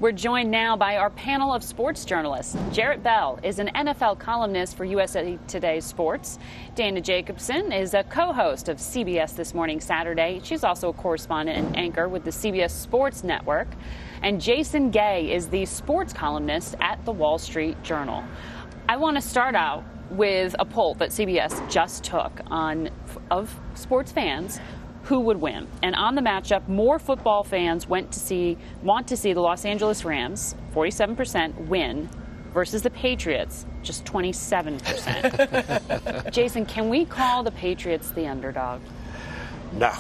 We're joined now by our panel of sports journalists. Jarrett Bell is an NFL columnist for USA Today Sports. Dana Jacobson is a co-host of CBS This Morning Saturday. She's also a correspondent and anchor with the CBS Sports Network. And Jason Gay is the sports columnist at the Wall Street Journal. I want to start out with a poll that CBS just took of sports fans who would win. And on the matchup, more football fans want to see the Los Angeles Rams, 47%, win versus the Patriots, just 27%. Jason, can we call the Patriots the underdog? No.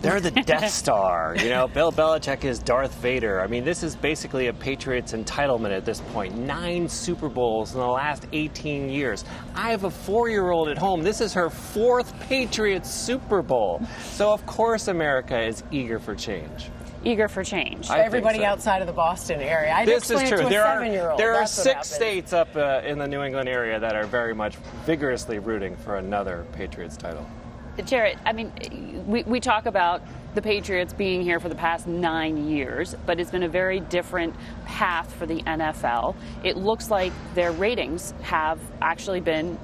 They're the Death Star. You know, Bill Belichick is Darth Vader. I mean, this is basically a Patriots entitlement at this point. 9 Super Bowls in the last 18 years. I have a 4-year-old at home. This is her 4th Patriots Super Bowl. So, of course, America is eager for change. Eager for change. Everybody outside of the Boston area. I this is true. To a 7-year-old. There are 6 states up in the New England area that are very much vigorously rooting for another Patriots title. Jarrett, I mean, we talk about the Patriots being here for the past 9 years, but it's been a very different path for the NFL. It looks like their ratings have actually been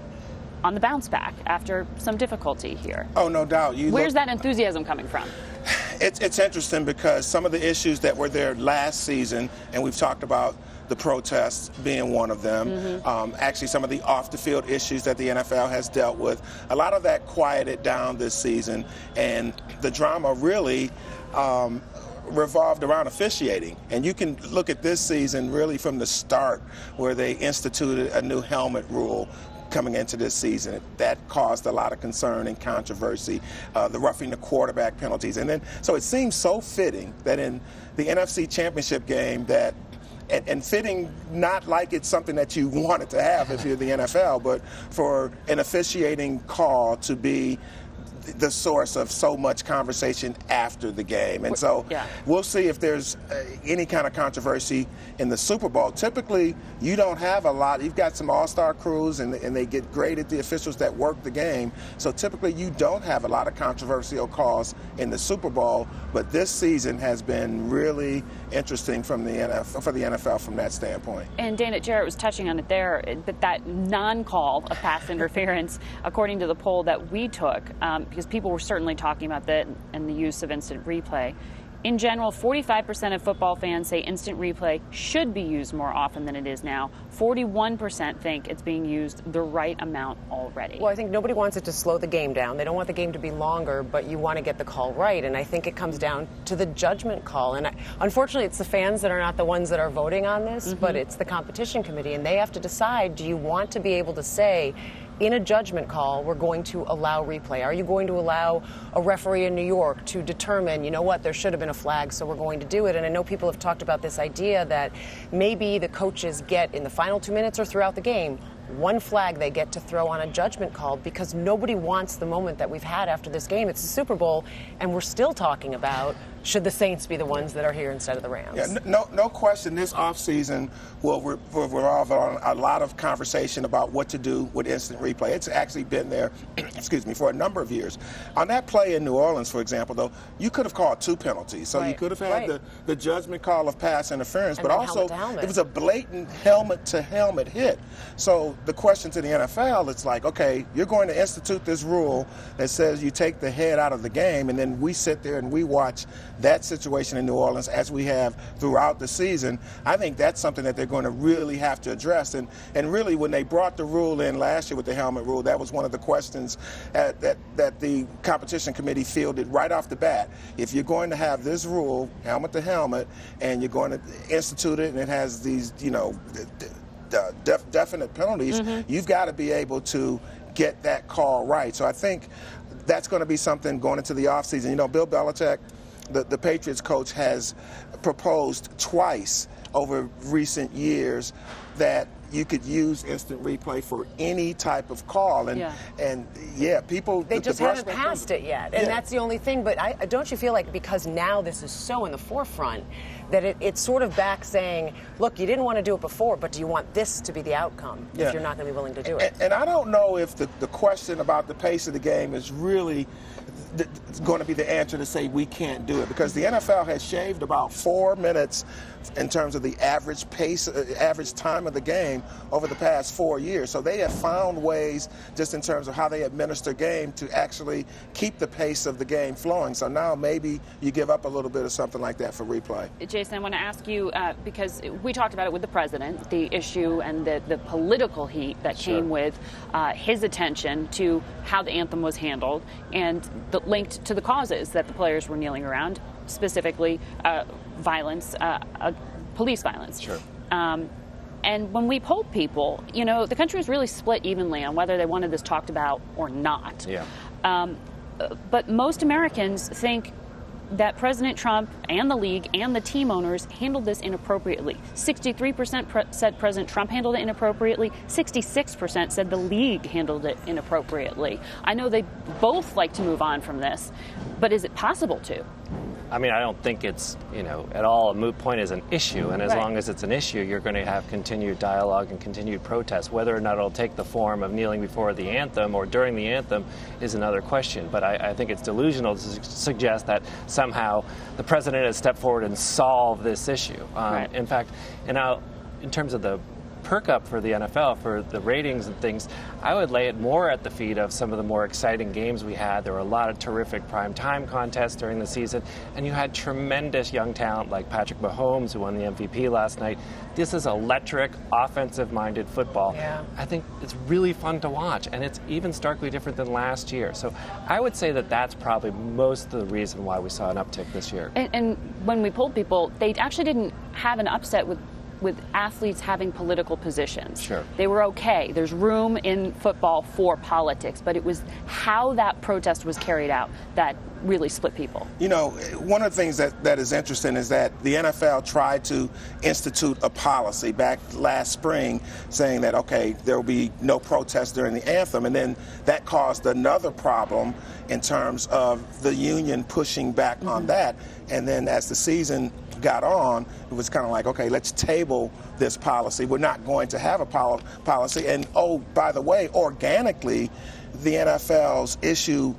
on the bounce back after some difficulty here. Oh, no doubt. Where's that enthusiasm coming from? It's interesting because some of the issues that were there last season, and we've talked about the protests being one of them, actually some of the off-the-field issues that the NFL has dealt with, a lot of that quieted down this season, and the drama really revolved around officiating. And you can look at this season really from the start where they instituted a new helmet rule coming into this season. That caused a lot of concern and controversy, the roughing the quarterback penalties. And then, so it seems so fitting that in the NFC Championship game that and fitting, not like it's something that you wanted to have if you're the NFL, but for an officiating call to be the source of so much conversation after the game. And so we'll see if there's any kind of controversy in the Super Bowl. Typically, you don't have a lot. You've got some all-star crews, and they get graded, the officials that work the game. So typically, you don't have a lot of controversial calls in the Super Bowl. But this season has been really interesting for the NFL from that standpoint. And Dana, Jarrett was touching on it there, but that non-call of pass interference, according to the poll that we took, because people were certainly talking about that and the use of instant replay. In general, 45% of football fans say instant replay should be used more often than it is now. 41% think it's being used the right amount already. Well, I think nobody wants it to slow the game down. They don't want the game to be longer, but you want to get the call right. And I think it comes down to the judgment call. And unfortunately, it's the fans that are not the ones that are voting on this, but it's the competition committee. And they have to decide, do you want to be able to say, in a judgment call, we're going to allow replay? Are you going to allow a referee in New York to determine, you know what, there should have been a flag, so we're going to do it? And I know people have talked about this idea that maybe the coaches get, in the final 2 minutes or throughout the game, one flag they get to throw on a judgment call, because nobody wants the moment that we've had after this game. It's the Super Bowl, and we're still talking about, should the Saints be the ones that are here instead of the Rams? Yeah, no question, this offseason will revolve on a lot of conversation about what to do with instant replay. It's actually been there, for a number of years. On that play in New Orleans, for example, though, you could have called 2 penalties. So you could have had the judgment call of pass interference, but also it was a blatant helmet-to-helmet hit. So the question to the NFL, it's like, okay, you're going to institute this rule that says you take the head out of the game, and then we sit there and we watch that situation in New Orleans as we have throughout the season. I think that's something that they're going to really have to address. And really, when they brought the rule in last year with the helmet rule, that was one of the questions that the competition committee fielded right off the bat. If you're going to have this rule, helmet to helmet, and you're going to institute it, and it has these, definite penalties, you've got to be able to get that call right. So I think that's going to be something going into the offseason. Bill Belichick, the Patriots coach, has proposed twice over recent years that you could use instant replay for any type of call, people they just haven't passed it yet, and that's the only thing. But don't you feel like, because now this is so in the forefront, that it's sort of back saying, look, you didn't want to do it before, but do you want this to be the outcome if you're not going to be willing to do it? And I don't know if the question about the pace of the game is really going to be the answer to say we can't do it, because the NFL has shaved about 4 minutes in terms of the average pace, average time of the game over the past 4 years. So they have found ways, just in terms of how they administer game, to actually keep the pace of the game flowing. So now maybe you give up a little bit of something like that for replay. Jason, I want to ask you, because we talked about it with the president, the issue and the political heat that came with his attention to how the anthem was handled, and linked to the causes that the players were kneeling around, specifically violence, police violence. Sure. And when we polled people, the country was really split evenly on whether they wanted this talked about or not. Yeah. But most Americans think that President Trump and the league and the team owners handled this inappropriately. 63% said President Trump handled it inappropriately. 66% said the league handled it inappropriately. I know they both like to move on from this, but is it possible to? I mean, I don't think it's, at all a moot point as an issue. And as long as it's an issue, you're going to have continued dialogue and continued protest. Whether or not it'll take the form of kneeling before the anthem or during the anthem is another question. But I think it's delusional to suggest that somehow the president has stepped forward and solved this issue. In fact, in terms of the perk up for the NFL, for the ratings and things, I would lay it more at the feet of some of the more exciting games we had. There were a lot of terrific prime time contests during the season, and you had tremendous young talent like Patrick Mahomes, who won the MVP last night. This is electric, offensive-minded football. Yeah. I think it's really fun to watch, and it's even starkly different than last year. So I would say that that's probably most of the reason why we saw an uptick this year. And when we polled people, they actually didn't have an upset with athletes having political positions. Sure. They were okay. There's room in football for politics, but it was how that protest was carried out that really split people. One of the things that is interesting is that the NFL tried to institute a policy back last spring saying that, okay, there will be no protest during the anthem, and then that caused another problem in terms of the union pushing back on that. And then as the season got on, it was kind of like, okay, let's table this policy. We're not going to have a policy. And, oh, by the way, organically, the NFL's issue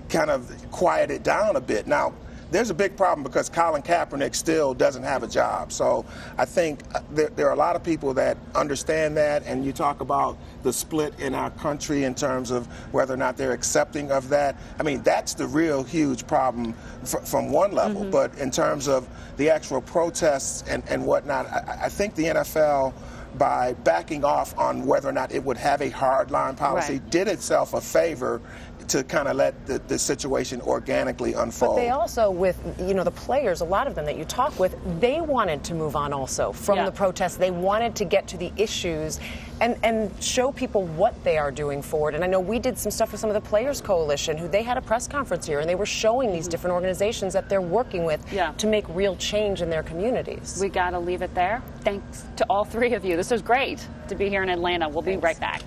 kind of quieted down a bit. Now, there's a big problem because Colin Kaepernick still doesn't have a job. So I think there are a lot of people that understand that, and you talk about the split in our country in terms of whether or not they're accepting of that. I mean, that's the real huge problem from one level. But in terms of the actual protests and whatnot, I think the NFL, by backing off on whether or not it would have a hardline policy, did itself a favor to kind of let the situation organically unfold. But they also, with the players, a lot of them that you talk with, they wanted to move on also from the protests. They wanted to get to the issues and show people what they are doing for it. And I know we did some stuff with some of the Players Coalition, who they had a press conference here, and they were showing these different organizations that they're working with to make real change in their communities. We got to leave it there. Thanks to all three of you. This was great to be here in Atlanta. We'll be right back.